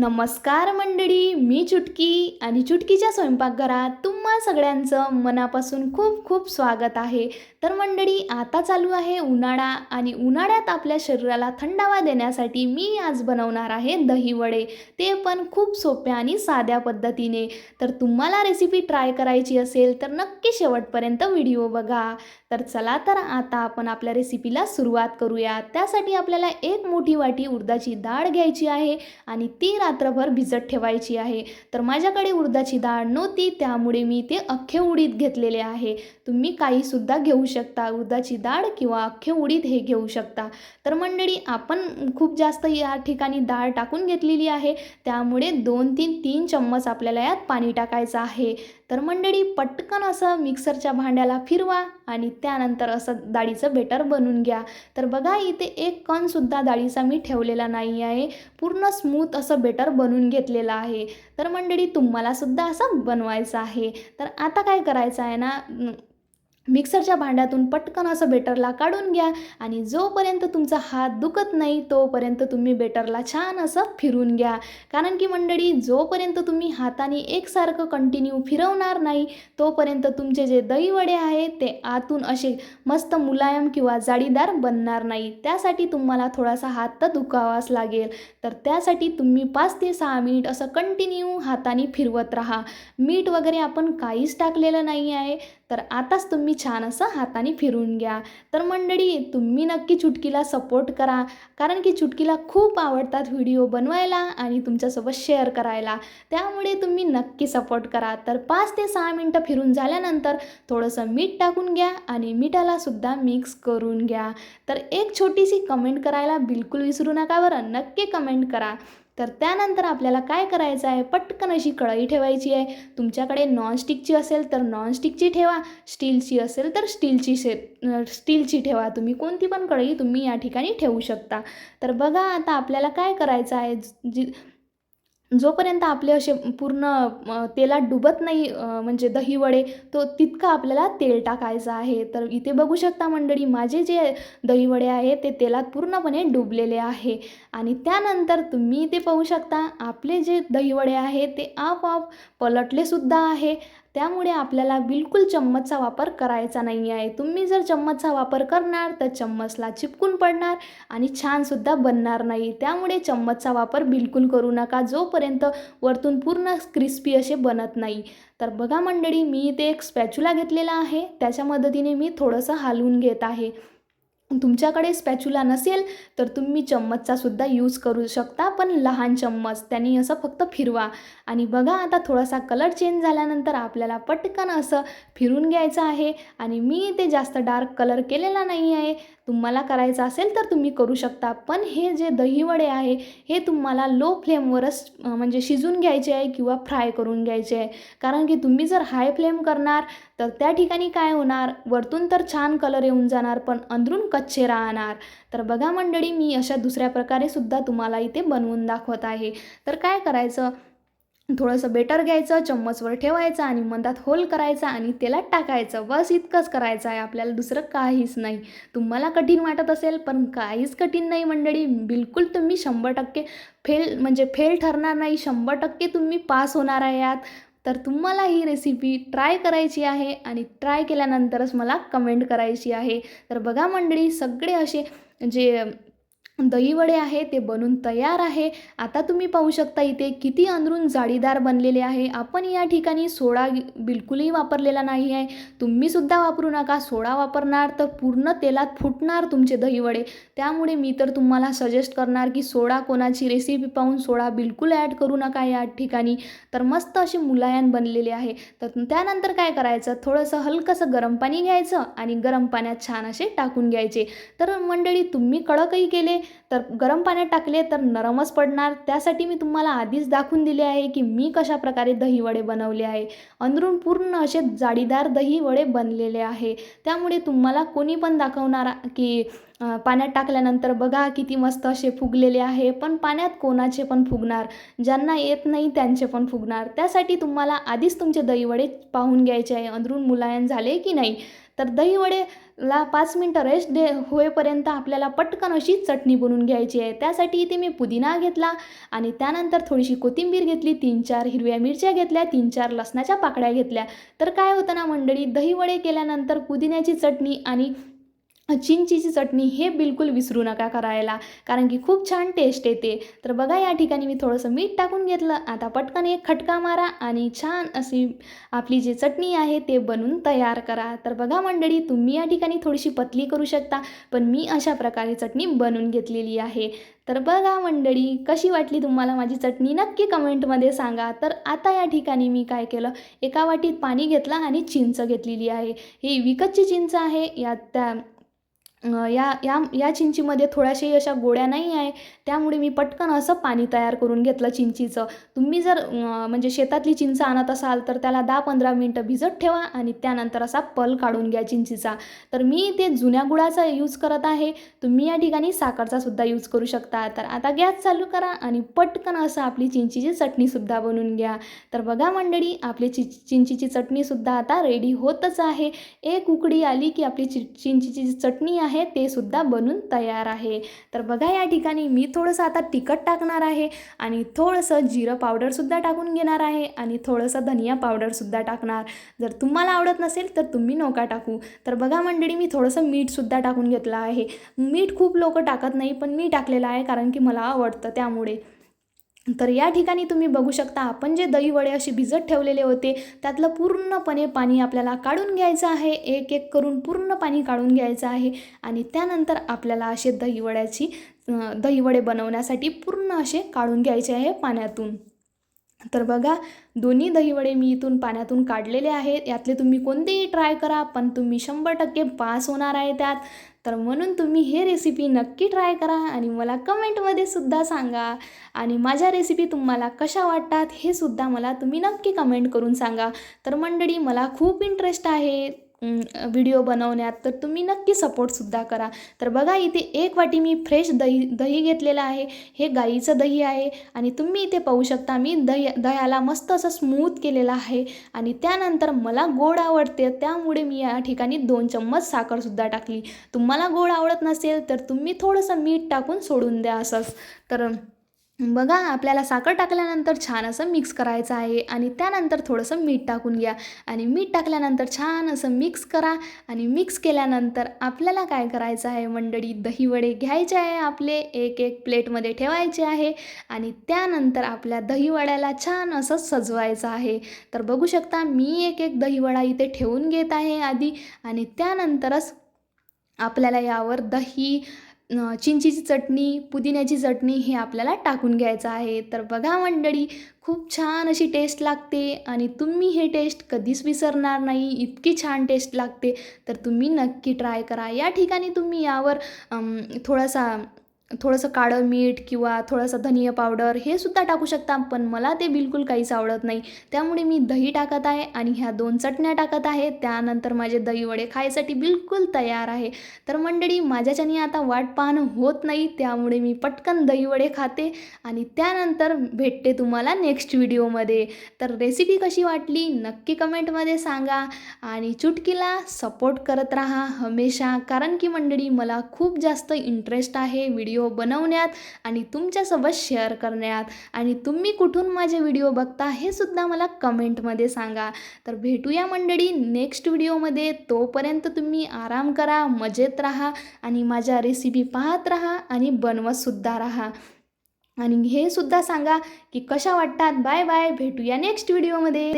नमस्कार मंडळी, मी चुटकी आणि चुटकीच्या स्वयंपाकघरात तुम्हा सगळ्यांचं मनापासून खूप खूप स्वागत आहे. तर मंडळी, आता चालू आहे उन्हाळा आणि उन्हाळ्यात आपल्या शरीराला थंडावा देण्यासाठी मी आज बनवणार आहे दही वडे, ते पण खूप सोप्या आणि साध्या पद्धतीने. तर तुम्हाला रेसिपी ट्राय करायची असेल तर नक्की शेवटपर्यंत व्हिडिओ बघा. तर चला, तर आता आपण आपल्या रेसिपीला सुरुवात करूया. त्यासाठी आपल्याला एक मोठी वाटी उडदाची डाळ घ्यायची आहे आणि ती रात्रभर भिजत ठेवायची आहे. तर माझ्याकडे उडदाची डाळ नव्हती, त्यामुळे मी ते अख्खे उडीद घेतलेले आहे. तुम्ही काहीसुद्धा घेऊ शकता, उडदाची डाळ किंवा अख्खे उडीद हे घेऊ शकता. तर मंडळी, आपण खूप जास्त या ठिकाणी डाळ टाकून घेतलेली आहे, त्यामुळे 2-3 चम्मच आपल्याला यात पाणी टाकायचं आहे. तर मंडळी, पटकन असं मिक्सरच्या भांड्याला फिरवा आणि त्यानंतर असं डाळीचं बेटर बनवून घ्या. तर बघा, इथे एक कणसुद्धा डाळीचा मी ठेवलेला नाही आहे, पूर्ण स्मूथ असं बेटर बनवून घेतलेलं आहे. तर मंडळी, तुम्हालासुद्धा असं बनवायचं आहे. तर आता काय करायचं आहे ना, मिक्सरच्या भांड्यातून पटकन असं बेटरला काढून घ्या आणि जोपर्यंत तुमचा हात दुखत नाही तोपर्यंत तुम्ही बेटरला छान असं फिरून घ्या. कारण की मंडळी, जोपर्यंत तुम्ही हाताने एकसारखं कंटिन्यू फिरवणार नाही तोपर्यंत तुमचे जे दही वडे आहेत ते आतून असे मस्त मुलायम किंवा जाळीदार बनणार नाही. त्यासाठी तुम्हाला थोडासा हात तर दुखावाच लागेल. तर त्यासाठी तुम्ही 5 ते 6 मिनिट असं कंटिन्यू हाताने फिरवत राहा. मीठ वगैरे आपण काहीच टाकलेलं नाही आहे. तर आताच तुम्ही छान असं हाताने फिरून घ्या. तर मंडळी, तुम्ही नक्की चुटकीला सपोर्ट करा, कारण की चुटकीला खूप आवडतात व्हिडिओ बनवायला आणि तुमच्यासोबत शेअर करायला. त्यामुळे तुम्ही नक्की सपोर्ट करा. तर 5 ते 6 मिनटं फिरून झाल्यानंतर थोडंसं मीठ टाकून घ्या आणि मिठालासुद्धा मिक्स करून घ्या. तर एक छोटीशी कमेंट करायला बिलकुल विसरू नका बरं, नक्की कमेंट करा. तर त्यानंतर आपल्याला काय करायचं आहे, पटकन अशी कढई ठेवायची आहे. तुमच्याकडे नॉनस्टिकची असेल तर नॉनस्टिकची ठेवा, स्टीलची असेल तर स्टीलची ठेवा. तुम्ही कोणती पण कढई तुम्ही या ठिकाणी ठेवू शकता. तर बघा, आता आपल्याला काय करायचं आहे, जोपर्यंत आपले असे पूर्ण तेलात डुबत नाही म्हणजे दही वडे, तितकं आपल्याला तेल टाकायचं आहे. तर इथे बघू शकता मंडळी, माझे जे दही वडे आहे ते तेलात पूर्णपणे डुबलेले आहे. आणि त्यानंतर तुम्ही इथे पाहू शकता, आपले जे दही वडे आहे ते आपोआप पलटलेसुद्धा आहे. त्यामुळे आपल्याला बिलकुल चम्मचचा वापर करायचा नाही आहे. तुम्ही जर चम्मचचा वापर करणार तर चम्मचला चिपकून पडणार आणि छानसुद्धा बनणार नाही. त्यामुळे चम्मचचा वापर बिलकुल करू नका, जोपर्यंत वरतून पूर्ण क्रिस्पी असे बनत नाही. तर बघा मंडळी, मी इथे एक स्पॅच्युला घेतलेला आहे, त्याच्या मदतीने मी थोडंसं हलवून घेत आहे. तुमच्याकडे स्पॅच्युला नसेल तर तुम्ही चम्मचचासुद्धा यूज करू शकता, पण लहान चम्मच, त्यांनी असं फक्त फिरवा. आणि बघा, आता थोडासा कलर चेंज झाल्यानंतर आपल्याला पटकन असं फिरून घ्यायचं आहे. आणि मी ते जास्त डार्क कलर केलेला नाही आहे, तुम्हाला करायचं असेल तर तुम्ही करू शकता. पण हे जे दही वडे आहे हे तुम्हाला लो फ्लेमवरच म्हणजे शिजून घ्यायचे आहे किंवा फ्राय करून घ्यायचे आहे. कारण की तुम्ही जर हाय फ्लेम करणार तर त्या ठिकाणी काय होणार, वरतून तर छान कलर येऊन जाणार पण अंदरून कच्चे राहणार. तर बघा मंडळी, मी अशा दुसऱ्या प्रकारे सुद्धा तुम्हाला इथे बनवून दाखवत आहे. तर काय करायचं, थोडंसं बेटर घ्यायचं, चम्मचवर ठेवायचं आणि मधात होल करायचा आणि तेलात टाकायचं. बस इतकंच करायचं आहे आपल्याला, दुसरं काहीच नाही. तुम्हाला कठीण वाटत असेल पण काहीच कठीण नाही मंडळी, बिलकुल तुम्ही 100% फेल ठरणार नाही, 100% तुम्ही पास होणार आहे यात. तर तुम्हाला ही रेसिपी ट्राय करायची आहे आणि ट्राय केल्यानंतरच मला कमेंट करायची आहे. तर बघा मंडळी, सगळे असे जे दही वडे आहे ते बनून तयार आहे. आता तुम्ही पाहू शकता इथे किती अंदरून जाळीदार बनलेले आहे. आपण या ठिकाणी सोडा बिलकुलही वापरलेला नाही आहे. तुम्हीसुद्धा वापरू नका. सोडा वापरणार तर पूर्ण तेलात फुटणार तुमचे दही वडे. त्यामुळे मी तर तुम्हाला सजेस्ट करणार की सोडा, कोणाची रेसिपी पाहून सोडा बिलकुल ॲड करू नका या ठिकाणी. तर मस्त असे मुलायम बनलेले आहे. तर त्यानंतर काय करायचं, थोडंसं हलकंसं गरम पाणी घ्यायचं आणि गरम पाण्यात छान असे टाकून घ्यायचे. तर मंडळी, तुम्ही कडकही केले तर गरम पाण्यात टाकले तर नरमच पडणार. त्यासाठी मी तुम्हाला आधीच दाखवून दिले आहे की मी कशा प्रकारे दही वडे बनवले आहे. अंदरून पूर्ण असे जाळीदार दही वडे बनलेले आहे. त्यामुळे तुम्हाला कोणी पण दाखवणार की पाण्यात टाकल्यानंतर बघा किती मस्त असे फुगलेले आहे, पण पाण्यात कोणाचे पण फुगणार, ज्यांना येत नाही त्यांचे पण फुगणार. त्यासाठी तुम्हाला आधीच तुमचे दही वडे पाहून घ्यायचे आहे अंदरून मुलायम झाले की नाही. तर दहीवडेला 5 मिनटं रेस्ट होईपर्यंत आपल्याला पटकन अशी चटणी बनवून घ्यायची आहे. त्यासाठी इथे मी पुदिना घेतला आणि त्यानंतर थोडीशी कोथिंबीर घेतली, 3-4 हिरव्या मिरच्या घेतल्या, 3-4 लसणाच्या पाकळ्या घेतल्या. तर काय होतं ना मंडळी, दहीवडे केल्यानंतर पुदिन्याची चटणी आणि चिंचेची चटणी हे बिलकुल विसरू नका करायला, कारण की खूप छान टेस्ट येते. तर बघा या ठिकाणी मी थोडंसं मीठ टाकून घेतलं. आता पटकन एक खटका मारा आणि छान अशी आपली जी चटणी आहे ते बनवून तयार करा. तर बघा मंडळी, तुम्ही या ठिकाणी थोडीशी पतली करू शकता, पण मी अशा प्रकारे चटणी बनवून घेतलेली आहे. तर बघा मंडळी, कशी वाटली तुम्हाला माझी चटणी नक्की कमेंटमध्ये सांगा. तर आता या ठिकाणी मी काय केलं, एका वाटीत पाणी घेतलं आणि चिंच घेतलेली आहे. ही विकतची चिंच आहे. या चिंचीमध्ये थोड्याशाही अशा गोळ्या नाही आहे, त्यामुळे मी पटकन असं पाणी तयार करून घेतलं चिंचीचं. तुम्ही जर म्हणजे शेतातली चिंच आणत असाल तर त्याला 10-15 मिनटं भिजत ठेवा आणि त्यानंतर असा पल काढून घ्या चिंचीचा. तर मी ते जुन्या गुळाचा यूज करत आहे. तुम्ही या ठिकाणी साखरचा सुद्धा यूज करू शकता. तर आता गॅस चालू करा आणि पटकन असं आपली चिंचीची चटणीसुद्धा बनवून घ्या. तर बघा मंडळी, आपली चिंचीची चटणीसुद्धा आता रेडी होतच आहे. एक उकळी आली की आपली चिंचीची चटणी आहे ते सुद्धा बनून तयार आहे. तर बघा या ठिकाणी मी थोडंसं आता तिखट टाकणार आहे आणि थोडंसं जिरं पावडरसुद्धा टाकून घेणार आहे आणि थोडंसं धनिया पावडरसुद्धा टाकणार. जर तुम्हाला आवडत नसेल तर तुम्ही नका टाकू. तर बघा मंडळी, मी थोडंसं मीठसुद्धा टाकून घेतलं आहे. मीठ खूप लोक टाकत नाही, पण मी टाकलेलं आहे कारण की मला आवडतं त्यामुळे. तर या ठिकाणी तुम्ही बघू शकता, आपण जे दहीवडे असे भिजत ठेवलेले होते त्यातलं पूर्णपणे पाणी आपल्याला काढून घ्यायचं आहे. एक एक करून पूर्ण पाणी काढून घ्यायचं आहे आणि त्यानंतर आपल्याला असे दहीवडे बनवण्यासाठी पूर्ण असे काढून घ्यायचे आहे पाण्यातून. तर बघा, दोन्ही दहीवडे मी इथून पाण्यातून काढलेले आहेत. यातले तुम्ही कोणतेही ट्राय करा, पण तुम्ही 100% पास होणार आहे त्यात. तर म्हणून तुम्ही हे रेसिपी नक्की ट्राय करा आणि मला कमेंटमध्ये सुद्धा सांगा. आणि माझ्या रेसिपी तुम्हाला कशा वाटतात हे सुद्धा मला तुम्ही नक्की कमेंट करून सांगा. तर मंडळी, मला खूप इंटरेस्ट आहे व्हिडिओ बनवण्यात, तर तुम्ही नक्की सपोर्टसुद्धा करा. तर बघा, इथे 1 वाटी मी फ्रेश दही घेतलेलं आहे. हे गाईचं दही आहे आणि तुम्ही इथे पाहू शकता मी दह्याला मस्त असं स्मूथ केलेलं आहे. आणि त्यानंतर मला गोड आवडते, त्यामुळे मी या ठिकाणी 2 चम्मच साखरसुद्धा टाकली. तुम्हाला गोड आवडत नसेल तर तुम्ही थोडंसं मीठ टाकून सोडून द्या असंच. तर बघा, आपल्याला साखर टाकल्यानंतर छान असं मिक्स करायचं आहे आणि त्यानंतर थोडंसं मीठ टाकून घ्या आणि मीठ टाकल्यानंतर छान असं मिक्स करा. आणि मिक्स केल्यानंतर आपल्याला काय करायचं आहे मंडळी, दहीवडे घ्यायचे आहे आपले, एक एक प्लेटमध्ये ठेवायचे आहे आणि त्यानंतर आपल्या दहीवड्याला छान असं सजवायचं आहे. तर बघू शकता, मी एक एक दहीवडा इथे ठेवून घेत आहे आधी आणि त्यानंतरच आपल्याला यावर दही, चिंचेची चटणी, पुदिन्याची चटणी हे आपल्याला टाकून घ्यायचं आहे. तर बघा मंडळी, खूप छान अशी टेस्ट लागते आणि तुम्ही हे टेस्ट कधीच विसरणार नाही, इतकी छान टेस्ट लागते. तर तुम्ही नक्की ट्राय करा. या ठिकाणी तुम्ही यावर थोडंसं काळं मीठ किंवा थोडंसं धनिया पावडर हे सुद्धा टाकू शकता, पण मला ते बिलकुल काहीच आवडत नाही. त्यामुळे मी दही टाकत आहे आणि ह्या 2 चटण्या टाकत आहे. त्यानंतर माझे दहीवडे खायसाठी बिलकुल तयार आहे. तर मंडळी, माझ्याच्याने आता वाट पाहणं होत नाही, त्यामुळे मी पटकन दहीवडे खाते आणि त्यानंतर भेटते तुम्हाला नेक्स्ट व्हिडिओमध्ये. तर रेसिपी कशी वाटली नक्की कमेंटमध्ये सांगा आणि चुटकीला सपोर्ट करत राहा हमेशा, कारण की मंडळी, मला खूप जास्त इंटरेस्ट आहे व्हिडिओ बनवण्यात आणि तुमच्यासोबत शेअर करण्यात. आणि तुम्ही कुठून माझे व्हिडिओ बघता हे सुद्धा मला कमेंटमध्ये सांगा. तर भेटूया मंडळी नेक्स्ट व्हिडिओमध्ये. तोपर्यंत तुम्ही आराम करा, मजेत राहा आणि माझ्या रेसिपी पाहत राहा आणि बनवतसुद्धा राहा. आणि हे सुद्धा सांगा की कशा वाटतात. बाय बाय, भेटूया नेक्स्ट व्हिडिओमध्ये.